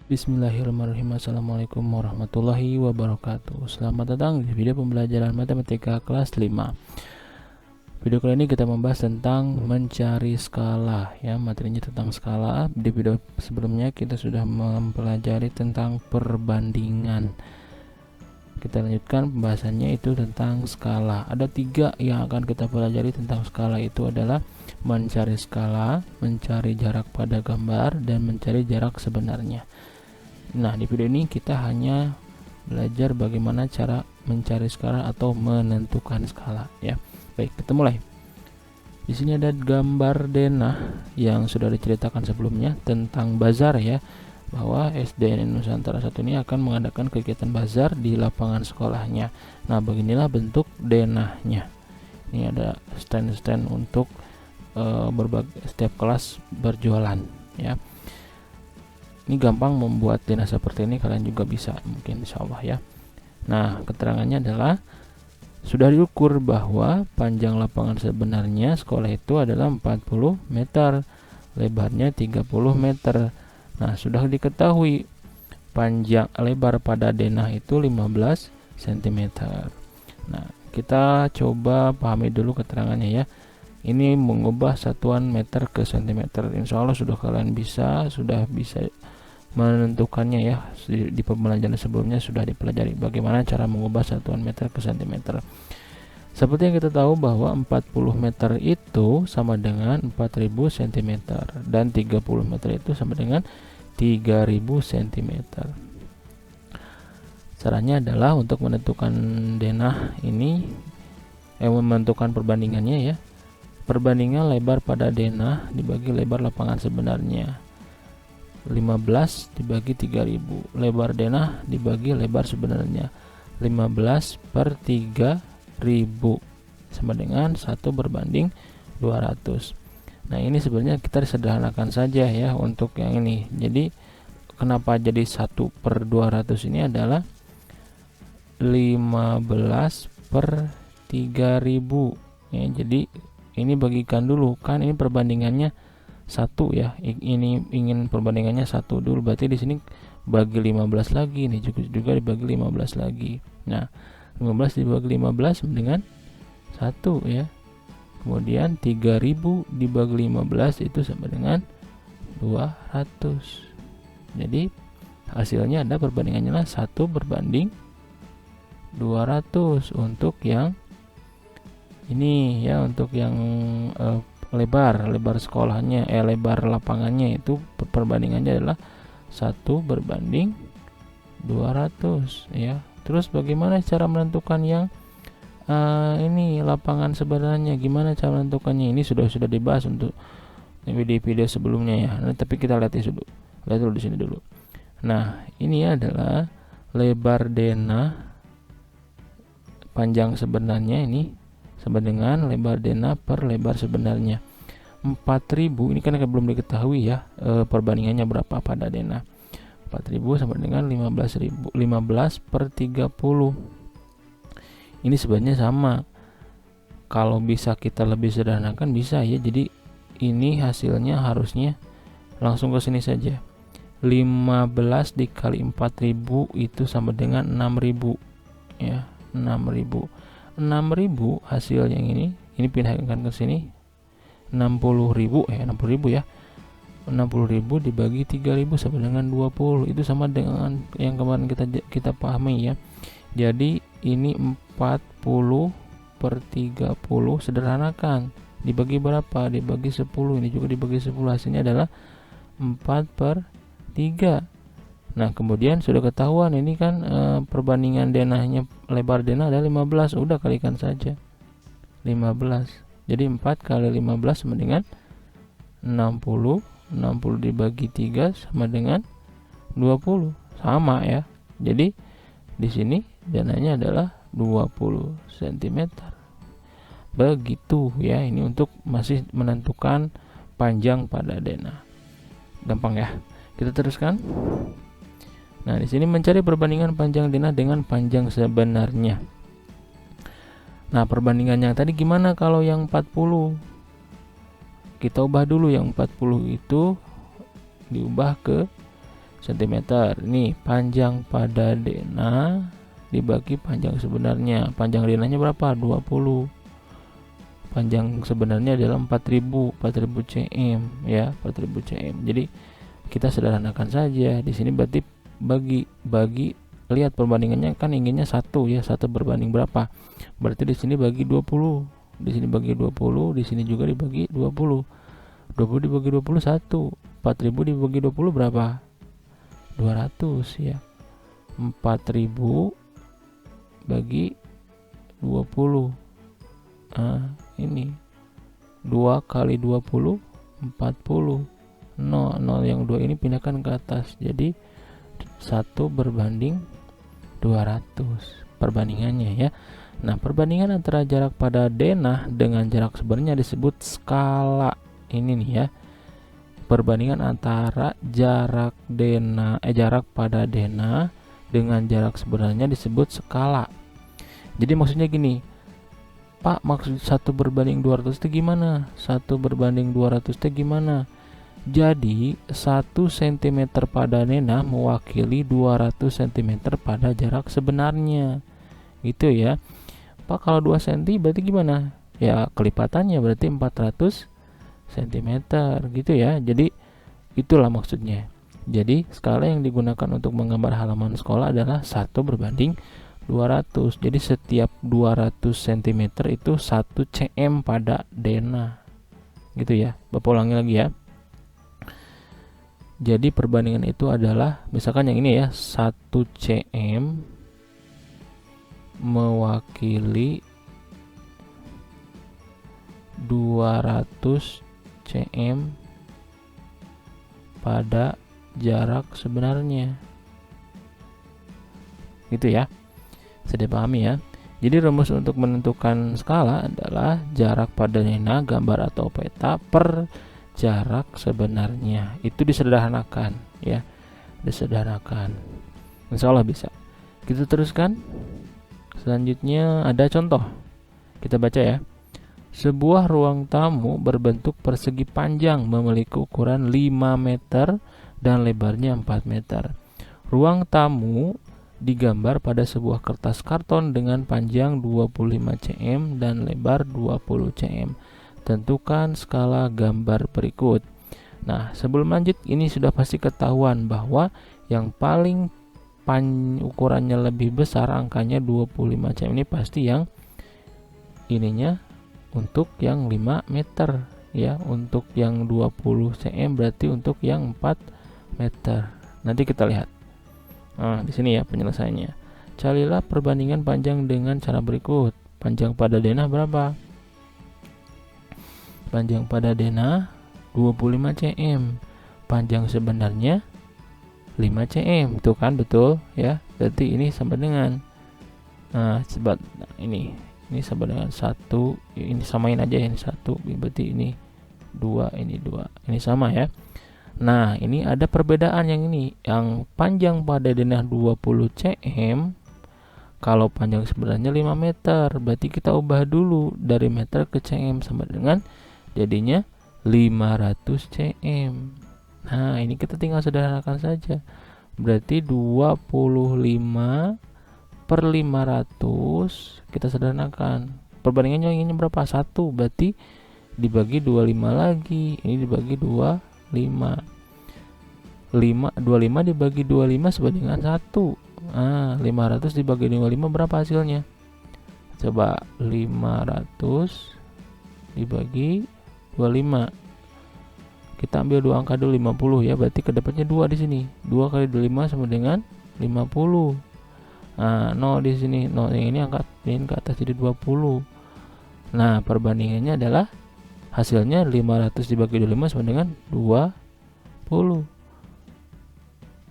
Bismillahirrahmanirrahim. Assalamualaikum warahmatullahi wabarakatuh. Selamat datang di video pembelajaran matematika kelas 5. Video kali ini kita membahas tentang mencari skala ya, materinya tentang skala. Di video sebelumnya kita sudah mempelajari tentang perbandingan. Kita lanjutkan pembahasannya, itu tentang skala. Ada 3 yang akan kita pelajari tentang skala, itu adalah mencari skala, mencari jarak pada gambar, dan mencari jarak sebenarnya. Nah, di video ini kita hanya belajar bagaimana cara mencari skala atau menentukan skala ya. Baik, kita mulai. Di sini ada gambar denah yang sudah diceritakan sebelumnya tentang bazar ya, bahwa SDN Nusantara 1 ini akan mengadakan kegiatan bazar di lapangan sekolahnya. Nah, beginilah bentuk denahnya. Ini ada stand-stand untuk berbagai setiap kelas berjualan ya. Ini gampang membuat denah seperti ini, kalian juga bisa mungkin, insyaallah ya. Nah, keterangannya adalah sudah diukur bahwa panjang lapangan sebenarnya sekolah itu adalah 40 meter, lebarnya 30 meter. Nah, sudah diketahui panjang lebar pada denah itu 15 cm. Nah, kita coba pahami dulu keterangannya ya. Ini mengubah satuan meter ke cm. Insya Allah sudah bisa menentukannya ya. Di pembelajaran sebelumnya sudah dipelajari bagaimana cara mengubah satuan meter ke cm. Seperti yang kita tahu bahwa 40 meter itu sama dengan 4000 cm dan 30 meter itu sama dengan 3000 cm. Caranya adalah untuk menentukan denah ini, menentukan perbandingannya ya. Perbandingan lebar pada denah dibagi lebar lapangan sebenarnya. 15 dibagi 3000. Lebar denah dibagi lebar sebenarnya. 15 per 3000 sama dengan 1 berbanding 200. Nah, ini sebenarnya kita sederhanakan saja ya untuk yang ini. Jadi kenapa jadi 1 per 200 ini adalah 15 per 3000 ya. Jadi ini bagikan dulu, kan ini perbandingannya 1 ya, ini ingin perbandingannya 1 dulu, berarti di sini bagi 15 lagi, ini juga dibagi 15 lagi. Nah, 15 dibagi 15 sama dengan 1 ya. Kemudian 3000 dibagi 15 itu sama dengan 200. Jadi hasilnya ada perbandingannya lah 1 berbanding 200 untuk yang ini ya, untuk yang lebar sekolahnya, lebar lapangannya itu perbandingannya adalah 1 berbanding 200 ya. Terus bagaimana cara menentukan yang ini lapangan sebenarnya, gimana cara menentukannya? Ini sudah dibahas untuk video sebelumnya ya. Nah, tapi kita lihat dulu di sini dulu. Nah, ini adalah lebar denah panjang sebenarnya, ini sama dengan lebar denah per lebar sebenarnya. 4000 ini kan belum diketahui ya perbandingannya berapa pada denah. 4000 sama dengan 15 per 30. Ini sebenarnya sama. Kalau bisa kita lebih sederhanakan bisa ya. Jadi ini hasilnya harusnya langsung ke sini saja. 15 dikali 4000 itu sama dengan 6000 ya. 6000 hasil yang ini pindahkan ke sini. 60.000 ya. 60.000 dibagi 3.000 sama dengan 20. Itu sama dengan yang kemarin kita pahami ya. Jadi ini 40 per 30 sederhanakan. Dibagi berapa? Dibagi 10. Ini juga dibagi 10. Hasilnya adalah 4 per 3. Nah, kemudian sudah ketahuan ini kan perbandingan denahnya, lebar denah ada 15. Udah kalikan saja 15. Jadi 4 kali 15 sama dengan 60. 60 dibagi 3 sama dengan 20. Sama ya. Jadi di sini denahnya adalah 20 cm. Begitu ya. Ini untuk masih menentukan panjang pada denah. Gampang ya. Kita teruskan. Nah, di sini mencari perbandingan panjang denah dengan panjang sebenarnya. Nah, perbandingannya tadi gimana kalau yang 40? Kita ubah dulu yang 40 itu diubah ke cm. Ini panjang pada denah dibagi panjang sebenarnya. Panjang denahnya berapa? 20. Panjang sebenarnya adalah 4000 cm ya, 4000 cm. Jadi kita sederhanakan saja. Di sini berarti bagi lihat perbandingannya kan inginnya 1 ya, 1 berbanding berapa? Berarti di sini bagi 20. Di sini bagi 20, di sini juga dibagi 20. 20 dibagi 20 1. 4000 dibagi 20 berapa? 200 ya. 4000 bagi 20. Ini 2 kali 20 40. 0 yang 2 ini pindahkan ke atas, jadi 1 berbanding 200 perbandingannya ya. Nah, perbandingan antara jarak pada denah dengan jarak sebenarnya disebut skala. Ini nih ya, perbandingan antara jarak pada denah dengan jarak sebenarnya disebut skala. Jadi maksudnya gini, Pak, maksud 1 berbanding 200 itu gimana? 1 berbanding 200 itu gimana? Jadi 1 cm pada denah mewakili 200 cm pada jarak sebenarnya. Gitu ya. Pak, kalau 2 cm berarti gimana? Ya kelipatannya berarti 400 cm gitu ya. Jadi itulah maksudnya. Jadi skala yang digunakan untuk menggambar halaman sekolah adalah 1 berbanding 200. Jadi setiap 200 cm itu 1 cm pada denah. Gitu ya. Bapak ulangi lagi ya. Jadi perbandingan itu adalah misalkan yang ini ya, 1 cm mewakili 200 cm pada jarak sebenarnya. Gitu ya. Bisa dipahami ya. Jadi rumus untuk menentukan skala adalah jarak pada denah gambar atau peta per jarak sebenarnya. Itu disederhanakan ya. Disederhanakan. Insya Allah bisa. Kita teruskan. Selanjutnya ada contoh. Kita baca ya. Sebuah ruang tamu berbentuk persegi panjang memiliki ukuran 5 meter dan lebarnya 4 meter. Ruang tamu digambar pada sebuah kertas karton dengan panjang 25 cm dan lebar 20 cm. Tentukan skala gambar berikut. Nah, sebelum lanjut, ini sudah pasti ketahuan bahwa yang paling ukurannya lebih besar, angkanya 25 cm, ini pasti yang ininya untuk yang 5 meter ya. Untuk yang 20 cm berarti untuk yang 4 meter. Nanti kita lihat. Nah, di sini ya penyelesaiannya. Carilah perbandingan panjang dengan cara berikut. Panjang pada denah berapa? Panjang pada denah 25 cm. Panjang sebenarnya 5 cm. Tuh kan betul ya. Berarti ini sama dengan ini sama dengan 1. Ini samain aja ya, ini 1. Berarti ini 2, ini 2. Ini sama ya. Nah, ini ada perbedaan yang ini. Yang panjang pada denah 20 cm, kalau panjang sebenarnya 5 meter. Berarti kita ubah dulu dari meter ke cm, sama dengan jadinya 500 cm. Nah, ini kita tinggal sederhanakan saja. Berarti 25 per 500 kita sederhanakan. Perbandingannya inginnya berapa? 1. Berarti dibagi 25 lagi. Ini dibagi 25. 25 dibagi 25 sama dengan 1. 500 dibagi 25 berapa hasilnya? Coba 500 dibagi 25. Kita ambil 2 angka dulu, 50 ya. Berarti kedapatnya 2 di sini. 2 kali 25 sama dengan 50. 0 di sini. 0 yang ini angkatin ke atas jadi 20. Nah, perbandingannya adalah hasilnya 500 dibagi 25 sama dengan 20.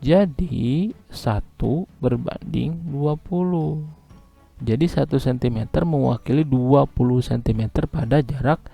Jadi 1 berbanding 20. Jadi 1 cm mewakili 20 cm pada jarak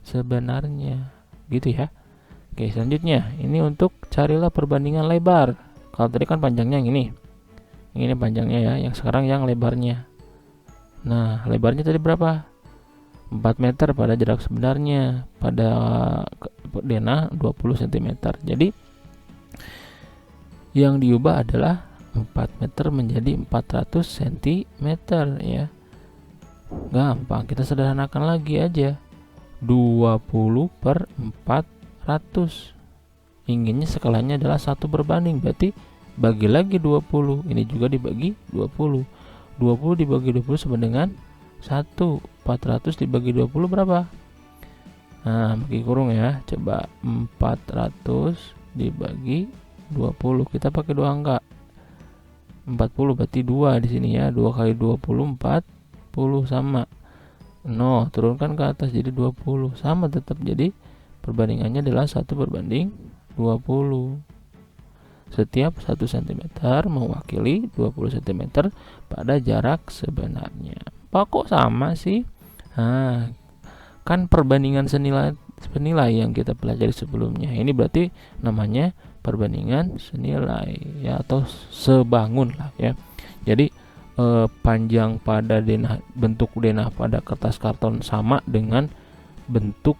sebenarnya. Gitu ya. Oke, selanjutnya ini untuk carilah perbandingan lebar. Kalau tadi kan panjangnya yang ini. Yang ini panjangnya ya, yang sekarang yang lebarnya. Nah, lebarnya tadi berapa? 4 meter pada jarak sebenarnya. Pada denah 20 cm. Jadi Yang diubah adalah 4 meter menjadi 400 cm ya. Gampang, kita sederhanakan lagi aja. 20 per 400. Inginnya skalanya adalah 1 berbanding, berarti bagi lagi 20. Ini juga dibagi 20. 20 dibagi 20 sama dengan 1. 400 dibagi 20 berapa? Nah, bagi kurung ya. Coba 400 dibagi 20. Kita pakai 2 angka. 40 berarti 2 di sini ya. 2 kali 20 40 sama. No, turunkan ke atas jadi 20. Sama tetap, jadi perbandingannya adalah 1 berbanding 20. Setiap 1 cm mewakili 20 cm pada jarak sebenarnya. Kok sama sih? Nah, kan perbandingan senilai yang kita pelajari sebelumnya. Ini berarti namanya perbandingan senilai ya, atau sebangun lah ya. Jadi panjang pada bentuk denah pada kertas karton sama dengan bentuk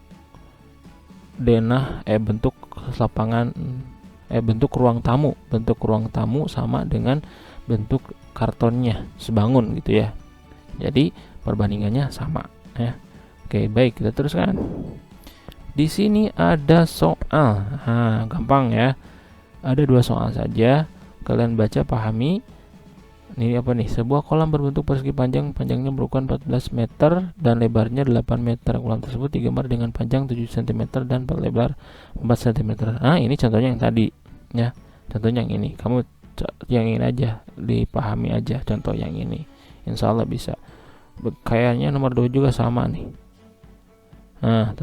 bentuk lapangan bentuk ruang tamu. Bentuk ruang tamu sama dengan bentuk kartonnya, sebangun gitu ya. Jadi perbandingannya sama ya. Oke, baik, kita teruskan. Di sini ada soal. Nah, gampang ya. Ada 2 soal saja. Kalian baca, pahami. Ini apa nih? Sebuah kolam berbentuk persegi panjangnya berukuran 14 meter dan lebarnya 8 meter. Kolam tersebut digambar dengan panjang 7 cm dan lebar 4 cm. Nah, ini contohnya yang tadi ya. Contohnya yang ini. Kamu yang ini aja, dipahami aja contoh yang ini. Insya Allah bisa. Kayaknya nomor 2 juga sama nih. Nah,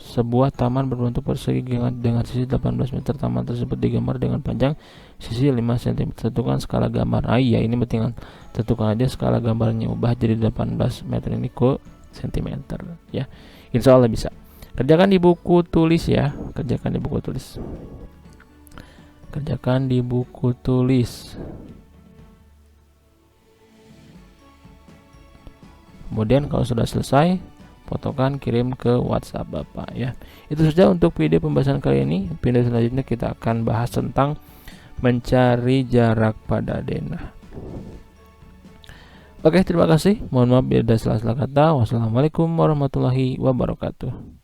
sebuah taman berbentuk persegi dengan sisi 18 meter. Taman tersebut digambar dengan panjang sisi 5 cm. Tentukan skala gambar. Iya, ini penting. Tentukan aja skala gambarnya, ubah jadi 18 meter ini ke cm ya. Insya Allah bisa. Kerjakan di buku tulis ya. Kerjakan di buku tulis. Kerjakan di buku tulis. Kemudian kalau sudah selesai, fotokan, kirim ke WhatsApp Bapak ya. Itu saja untuk video pembahasan kali ini. Video selanjutnya kita akan bahas tentang mencari jarak pada denah. Oke, terima kasih. Mohon maaf bila ada salah-salah kata. Wassalamualaikum warahmatullahi wabarakatuh.